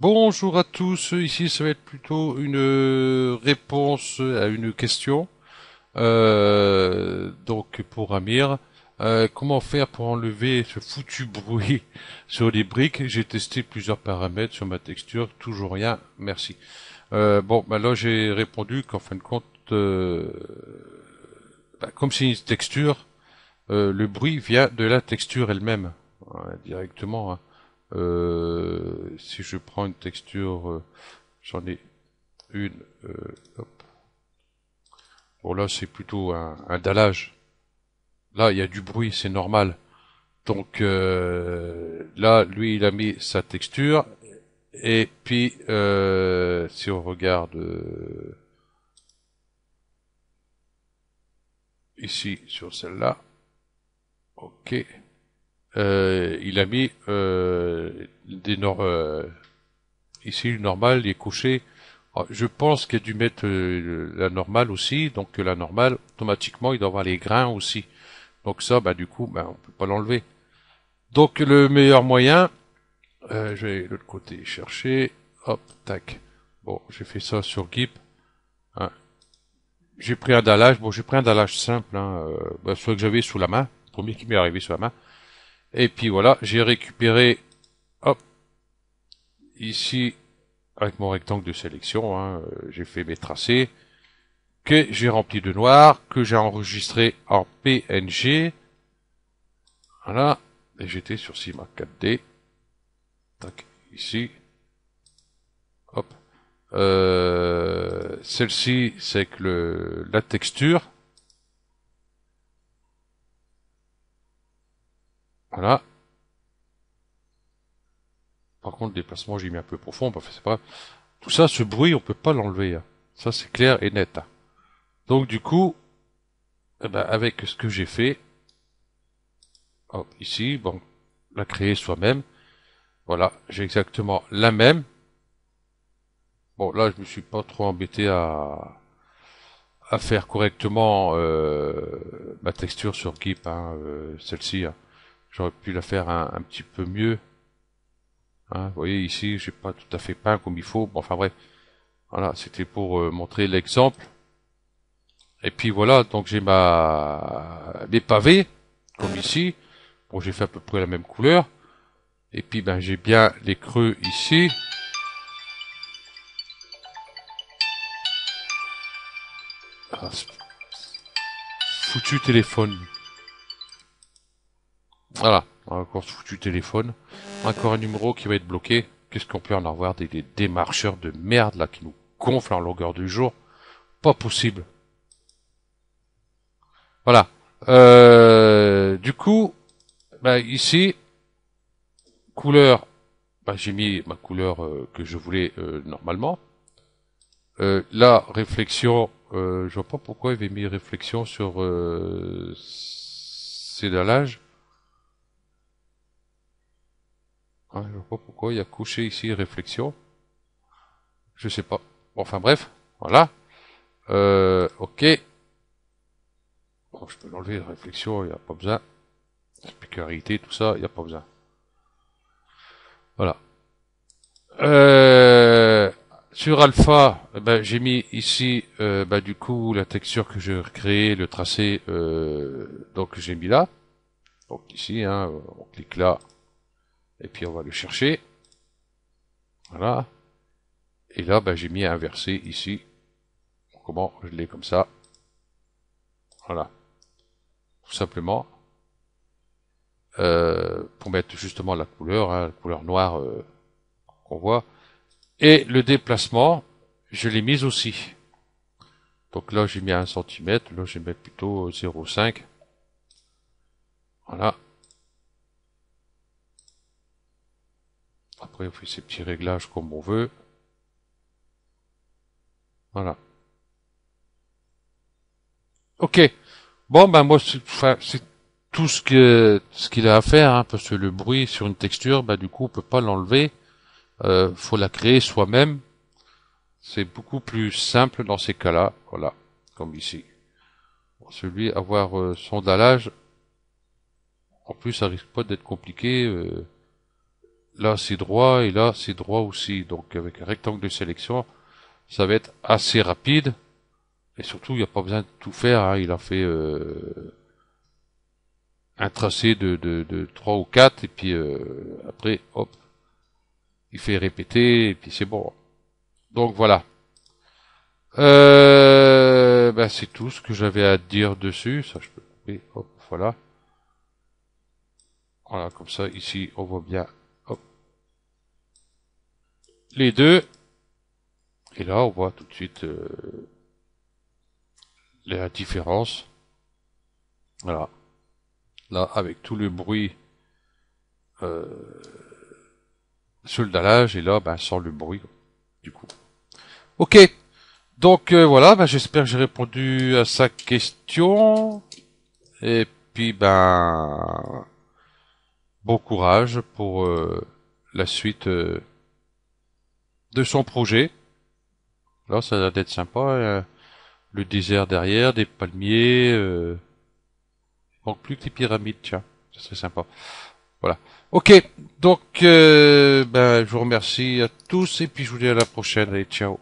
Bonjour à tous, ici ça va être plutôt une réponse à une question. Donc pour Amir, comment faire pour enlever ce foutu bruit sur les briques? J'ai testé plusieurs paramètres sur ma texture, toujours rien, merci. Bon, bah là j'ai répondu qu'en fin de compte, comme c'est une texture, le bruit vient de la texture elle-même, directement, hein. Si je prends une texture, j'en ai une, hop. Bon là c'est plutôt un dallage. Là il y a du bruit, c'est normal. Donc là lui il a mis sa texture et puis si on regarde ici sur celle-là, ok, il a mis ici le normal, il est couché. Alors, je pense qu'il a dû mettre la normale aussi, donc la normale automatiquement il doit avoir les grains aussi. Donc ça, bah du coup, bah, on peut pas l'enlever. Donc le meilleur moyen, je vais de l'autre côté chercher, hop, tac. Bon, j'ai fait ça sur Gip, hein. J'ai pris un dallage, bon j'ai pris un dallage simple, hein, celui que j'avais sous la main, le premier qui m'est arrivé sous la main. Et puis voilà, j'ai récupéré, hop, ici, avec mon rectangle de sélection, hein, j'ai fait mes tracés, que j'ai rempli de noir, que j'ai enregistré en PNG, voilà, et j'étais sur Cinema 4D, tac, ici, hop. Celle-ci, c'est que la texture. Voilà. Par contre, le déplacement, j'ai mis un peu profond. Enfin, c'est pas. Tout ça, ce bruit, on peut pas l'enlever, hein. Ça, c'est clair et net, hein. Donc, du coup, eh ben, avec ce que j'ai fait, hop, ici, bon, la créer soi-même. Voilà, j'ai exactement la même. Bon, là, je me suis pas trop embêté à faire correctement ma texture sur Gip, hein, celle-ci, hein. J'aurais pu la faire un petit peu mieux. Hein, vous voyez ici, j'ai pas tout à fait peint comme il faut. Bon, enfin bref, voilà, c'était pour montrer l'exemple. Et puis voilà, donc j'ai mes pavés, comme ici. Bon, j'ai fait à peu près la même couleur. Et puis ben j'ai bien les creux ici. Ah, foutu téléphone. Voilà, encore ce foutu téléphone. Encore un numéro qui va être bloqué. Qu'est-ce qu'on peut en avoir des démarcheurs de merde là qui nous gonflent en longueur du jour? Pas possible. Voilà. Du coup, ben, ici, couleur, bah, j'ai mis ma couleur que je voulais normalement. Là, réflexion, je vois pas pourquoi il avait mis réflexion sur ces dallages. Hein, je vois pas pourquoi il y a couché ici réflexion. Je sais pas. Bon, enfin bref, voilà. Ok. Bon, je peux l'enlever, réflexion, il n'y a pas besoin. Spécularité, tout ça, il n'y a pas besoin. Voilà. Euh, Sur Alpha, ben, j'ai mis ici ben, du coup la texture que je créé, le tracé, donc j'ai mis là. Donc ici, hein, on clique là et puis on va le chercher. Voilà. Et là, ben, j'ai mis inversé ici. Comment je l'ai comme ça. Voilà. Tout simplement pour mettre justement la couleur, hein, la couleur noire qu'on voit. Et le déplacement, je l'ai mis aussi. Donc là, j'ai mis 1 cm. Là, je vais mettre plutôt 0,5. Voilà. Après, on fait ces petits réglages comme on veut. Voilà. Ok. Bon, ben moi, c'est tout ce qu'il a à faire, hein, parce que le bruit sur une texture, ben du coup, on peut pas l'enlever. Faut la créer soi-même. C'est beaucoup plus simple dans ces cas-là. Voilà, comme ici. Pour celui avoir son dallage, en plus, ça risque pas d'être compliqué. là c'est droit et là c'est droit aussi. Donc avec un rectangle de sélection, ça va être assez rapide. Et surtout, il n'y a pas besoin de tout faire, hein. Il a fait un tracé de 3 ou 4 et puis après, hop, il fait répéter, et puis c'est bon. Donc voilà. Ben, c'est tout ce que j'avais à dire dessus. Ça, je peux couper. Hop, voilà. Voilà, comme ça, ici, on voit bien, hop, les deux. Et là, on voit tout de suite la différence. Voilà. Là, avec tout le bruit euh, sur le dallage, et là, ben, sans le bruit, du coup. Ok. Donc voilà, ben, j'espère que j'ai répondu à sa question. Et puis ben bon courage pour la suite de son projet. Là, ça va être sympa. Le désert derrière, des palmiers. Manque plus que les pyramides, tiens. Ça serait sympa. Voilà. Ok. Donc ben je vous remercie à tous et puis je vous dis à la prochaine. Allez, ciao.